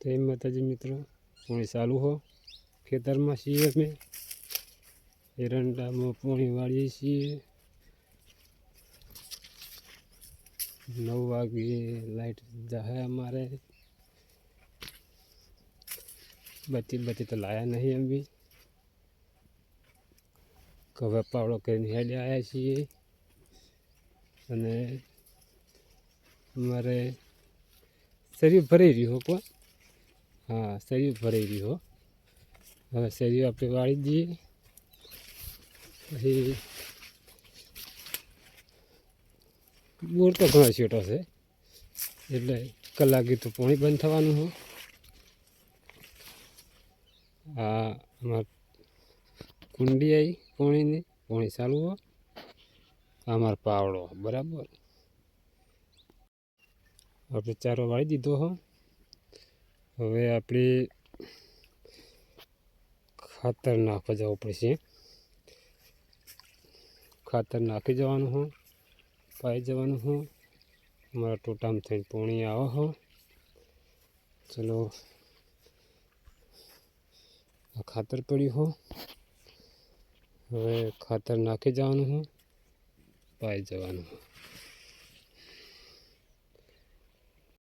જય માતાજી મિત્રો, પાણી ચાલુ હો ખેતરમાં છીએ અમે એરંડામાં પાણી વાળીએ છીએ। 9 વાગે લાઈટ જાહે અમારે। બત્તી તો લાયા નહીં અમે કવે પાવડો કરીને હેડે આવ્યા છીએ અને અમારે શરીર ભરાઈ રહ્યું હો કોઈ। हाँ शरीर भराई रही हो। હવે શરીર આપણે વાળી દઈએ પછી બોર તો ઘણો છેટો છે એટલે કલાકી તો પાણી બંધ થવાનું હોય। આ અમાર કુંડી આવી પાણીની, પાણી ચાલુ હોય। અમારો પાવડો બરાબર આપણે ચારો વાળી દીધો હો। હવે આપણે ખાતર નાખવા જવું પડશે। ખાતર નાખી જવાનું હો, પાઈ જવાનું હો। અમારા ટોટામાં થઈને પાણી આવે હો। ચલો આ ખાતર પડ્યું હો, હવે ખાતર નાખી જવાનું હો, પાઈ જવાનું હો।